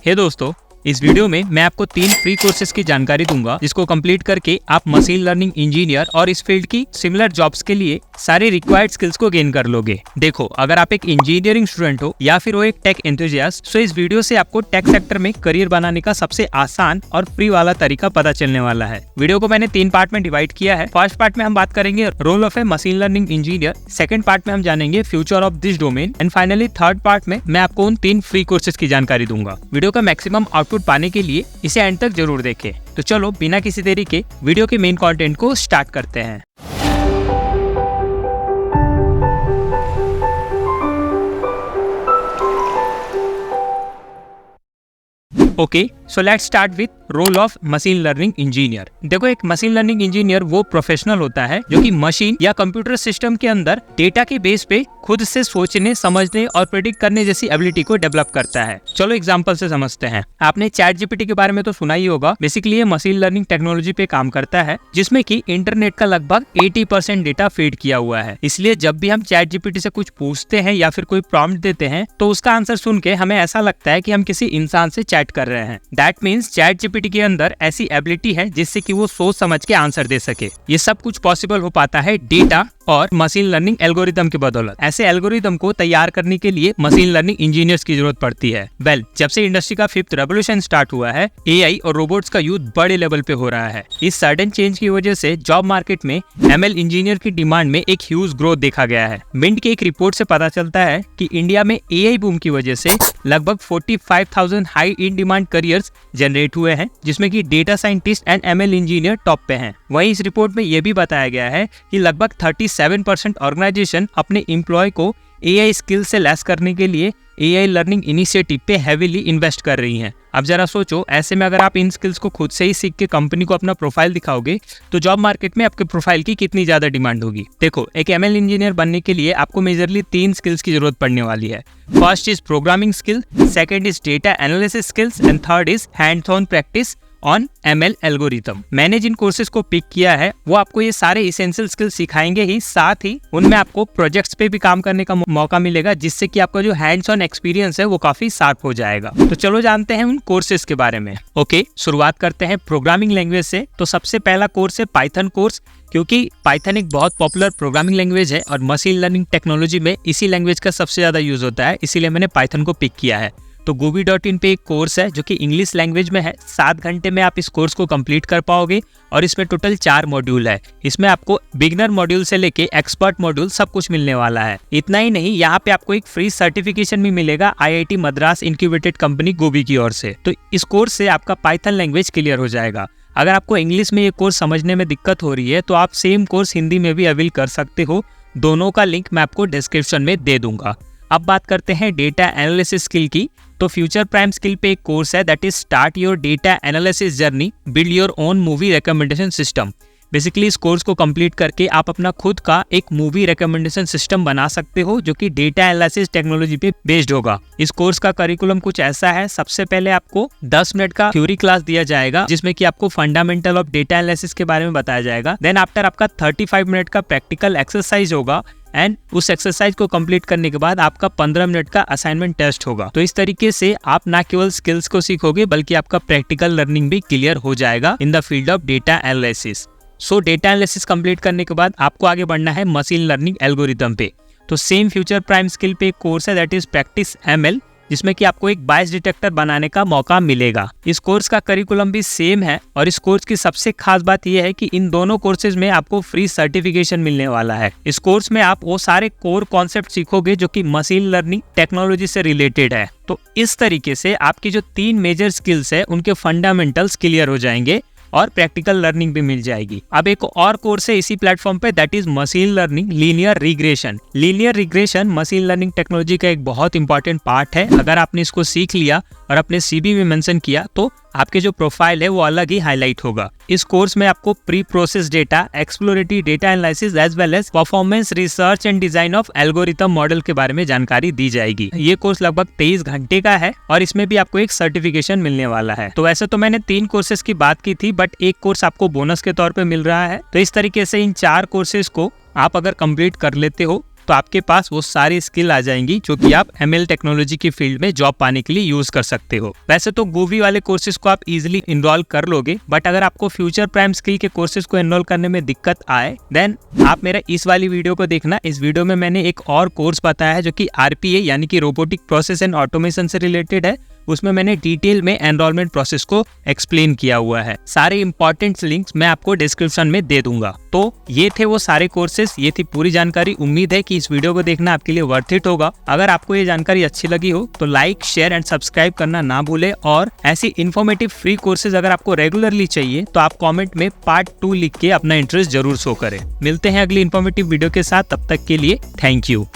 हे दोस्तों, इस वीडियो में मैं आपको 3 फ्री कोर्सेज की जानकारी दूंगा जिसको कंप्लीट करके आप मशीन लर्निंग इंजीनियर और इस फील्ड की सिमिलर जॉब्स के लिए सारे रिक्वायर्ड स्किल्स को गेन कर लोगे। देखो, अगर आप एक इंजीनियरिंग स्टूडेंट हो या फिर वो एक टेक एंथुसियास्ट, तो इस वीडियो से आपको टेक सेक्टर में करियर बनाने का सबसे आसान और फ्री वाला तरीका पता चलने वाला है। वीडियो को मैंने 3 पार्ट में डिवाइड किया है। फर्स्ट पार्ट में हम बात करेंगे role of a machine learning engineer, second part में हम जानेंगे future of this domain and finally third part में मैं आपको उन 3 फ्री कोर्सेज की जानकारी दूंगा। वीडियो का मैक्सिमम आउटपुट पाने के लिए इसे एंड तक जरूर देखें। तो चलो बिना किसी देरी के वीडियो के मेन कंटेंट को स्टार्ट करते हैं। Okay, so let's start with role of machine learning engineer. देखो, एक मशीन लर्निंग इंजीनियर वो प्रोफेशनल होता है जो कि मशीन या कंप्यूटर सिस्टम के अंदर डेटा के बेस पे खुद से सोचने, समझने और प्रेडिक्ट करने जैसी एबिलिटी को डेवलप करता है। चलो एग्जांपल से समझते हैं। आपने चैट जीपीटी के बारे में तो सुना ही होगा। बेसिकली ये मशीन लर्निंग टेक्नोलॉजी पे काम करता है जिसमें कि इंटरनेट का लगभग 80% डेटा फीड किया हुआ है। इसलिए जब भी हम चैट जीपीटी से कुछ पूछते हैं या फिर कोई प्रॉम्प्ट देते हैं तो उसका आंसर सुन के हमें ऐसा लगता है कि हम किसी इंसान से चैट कर रहे हैं। दैट मीन्स चैट जीपीटी के अंदर ऐसी एबिलिटी है जिससे कि वो सोच समझ के आंसर दे सके। ये सब कुछ पॉसिबल हो पाता है डेटा और मशीन लर्निंग एल्गोरिदम की बदौलत। ऐसे एल्गोरिदम को तैयार करने के लिए मशीन लर्निंग इंजीनियर्स की जरूरत पड़ती है। जब से इंडस्ट्री का 5th रेवोल्यूशन स्टार्ट हुआ है, एआई और रोबोट्स का यूज बड़े लेवल पे हो रहा है। इस सडन चेंज की वजह से जॉब मार्केट में एमएल इंजीनियर की डिमांड में एक ह्यूज ग्रोथ देखा गया है। मिंट की एक रिपोर्ट से पता चलता है कि इंडिया में एआई बूम की वजह से लगभग 45,000 high in demand careers generate हुए हैं, जिसमें कि data scientist and ML engineer top पे हैं। वहीं इस रिपोर्ट में यह भी बताया गया है कि लगभग 37% ऑर्गेनाइजेशन अपने एम्प्लॉय को एआई स्किल से लेस करने के लिए एआई लर्निंग इनिशिएटिव पे हेवीली इन्वेस्ट कर रही हैं। अब जरा सोचो, ऐसे में अगर आप इन स्किल्स को खुद से ही सीख के कंपनी को अपना प्रोफाइल दिखाओगे तो जॉब मार्केट में आपके प्रोफाइल की कितनी ज्यादा डिमांड होगी। देखो, एक एमएल इंजीनियर बनने के लिए आपको मेजरली 3 स्किल्स की जरूरत पड़ने वाली है। First is programming skill, second is data analysis skills and third is hands on practice on ML algorithm. मैंने जिन कोर्सेज को पिक किया है वो आपको ये सारे इसेंशियल स्किल्स सिखाएंगे ही, साथ ही उनमें आपको प्रोजेक्ट्स पे भी काम करने का मौका मिलेगा, जिससे कि आपका जो हैंड्स ऑन एक्सपीरियंस है वो काफी शार्प हो जाएगा। तो चलो जानते हैं उन कोर्सेज के बारे में। ओके, शुरुआत करते हैं प्रोग्रामिंग लैंग्वेज से। तो सबसे पहला कोर्स है पाइथन कोर्स, क्योंकि पाइथन एक बहुत पॉपुलर प्रोग्रामिंग लैंग्वेज है और मशीन लर्निंग टेक्नोलॉजी में इसी लैंग्वेज का सबसे ज्यादा यूज होता है, इसीलिए मैंने पाइथन को पिक किया है। तो gobi.in पे एक कोर्स है जो कि इंग्लिश लैंग्वेज में है। 7 घंटे में आप इस कोर्स को कंप्लीट कर पाओगे और इसमें टोटल 4 मॉड्यूल है। इसमें आपको बिगनर मॉड्यूल से लेके एक्सपर्ट मॉड्यूल सब कुछ मिलने वाला है। इतना ही नहीं, यहाँ पे आपको एक फ्री सर्टिफिकेशन भी मिलेगा IIT मद्रास इनक्यूबेटेड कंपनी गोबी की ओर से। तो इस कोर्स से आपका पाइथन लैंग्वेज क्लियर हो जाएगा। अगर आपको इंग्लिश में ये कोर्स समझने में दिक्कत हो रही है तो आप सेम कोर्स हिंदी में भी अवेल कर सकते हो। दोनों का लिंक मैं आपको डिस्क्रिप्शन में दे दूंगा। अब बात करते हैं डेटा एनालिसिस स्किल की। तो फ्यूचर प्राइम स्किल पे एक कोर्स है that is start your data analysis journey, build your own movie recommendation system. Basically इस कोर्स को कंप्लीट करके आप अपना खुद का एक मूवी रिकमेंडेशन सिस्टम बना सकते हो जो कि डेटा एनालिसिस टेक्नोलॉजी पे बेस्ड होगा। इस कोर्स का करिकुलम कुछ ऐसा है। सबसे पहले आपको 10 मिनट का थ्योरी क्लास दिया जाएगा जिसमें कि आपको फंडामेंटल ऑफ डेटा एनालिसिस के बारे में बताया जाएगा। देन आफ्टर आपका 35 मिनट का प्रैक्टिकल एक्सरसाइज होगा एंड उस एक्सरसाइज को कंप्लीट करने के बाद आपका 15 मिनट का असाइनमेंट टेस्ट होगा। तो इस तरीके से आप ना केवल स्किल्स को सीखोगे बल्कि आपका प्रैक्टिकल लर्निंग भी क्लियर हो जाएगा in the field of data analysis. So data analysis complete करने के बाद आपको आगे बढ़ना है मशीन लर्निंग एल्गोरिथम पे। तो सेम फ्यूचर प्राइम स्किल पे एक कोर्स है दैट इज प्रैक्टिस एमएल, जिसमें कि आपको एक बायस डिटेक्टर बनाने का मौका मिलेगा। इस कोर्स का करिकुलम भी सेम है और इस कोर्स की सबसे खास बात यह है कि इन दोनों कोर्सेज में आपको फ्री सर्टिफिकेशन मिलने वाला है। इस कोर्स में आप वो सारे कोर कॉन्सेप्ट सीखोगे जो कि मशीन लर्निंग टेक्नोलॉजी से रिलेटेड है। तो इस तरीके से आपकी जो 3 मेजर स्किल्स है उनके फंडामेंटल्स क्लियर हो जाएंगे और प्रैक्टिकल लर्निंग भी मिल जाएगी। अब एक और कोर्स है इसी प्लेटफॉर्म पे that is machine learning linear regression. Linear regression machine learning technology का एक बहुत इंपॉर्टेंट पार्ट है। अगर आपने इसको सीख लिया और अपने सीवी में मेंशन किया तो आपके जो प्रोफाइल है वो अलग ही हाईलाइट होगा। इस कोर्स में आपको preprocess data, exploratory data analysis as well as performance research and design of algorithm model के बारे में जानकारी दी जाएगी। ये कोर्स लगभग 23 घंटे का है और इसमें भी आपको एक सर्टिफिकेशन मिलने वाला है। तो वैसे तो मैंने 3 कोर्सेज की बात की थी बट एक कोर्स आपको बोनस के तौर पे मिल रहा है। तो इस तरीके से इन 4 कोर्सेज को आप अगर कंप्लीट कर लेते हो तो आपके पास वो सारी स्किल आ जाएंगी जो कि आप ML टेक्नोलॉजी की फील्ड में जॉब पाने के लिए यूज कर सकते हो। वैसे तो गूवी वाले कोर्सेज को आप इजिली इनरोल कर लोगे, बट अगर आपको फ्यूचर प्राइम स्किल के कोर्सेज को एनरोल करने में दिक्कत आए देन आप मेरा इस वाली वीडियो को देखना। इस वीडियो में मैंने एक और कोर्स बताया है जो कि RPA यानी कि रोबोटिक प्रोसेस एंड ऑटोमेशन से रिलेटेड है। उसमें मैंने डिटेल में एनरोलमेंट प्रोसेस को एक्सप्लेन किया हुआ है। सारे इंपॉर्टेंट लिंक्स मैं आपको डिस्क्रिप्शन में दे दूंगा। तो ये थे वो सारे कोर्सेज, ये थी पूरी जानकारी। उम्मीद है कि इस वीडियो को देखना आपके लिए वर्थ इट होगा। अगर आपको ये जानकारी अच्छी लगी हो तो लाइक, शेयर एंड सब्सक्राइब करना ना भूले। और ऐसी इन्फॉर्मेटिव फ्री कोर्सेज अगर आपको रेगुलरली चाहिए तो आप कॉमेंट में पार्ट 2 लिख के अपना इंटरेस्ट जरूर शो करें। मिलते हैं अगली इन्फॉर्मेटिव वीडियो के साथ, तब तक के लिए थैंक यू।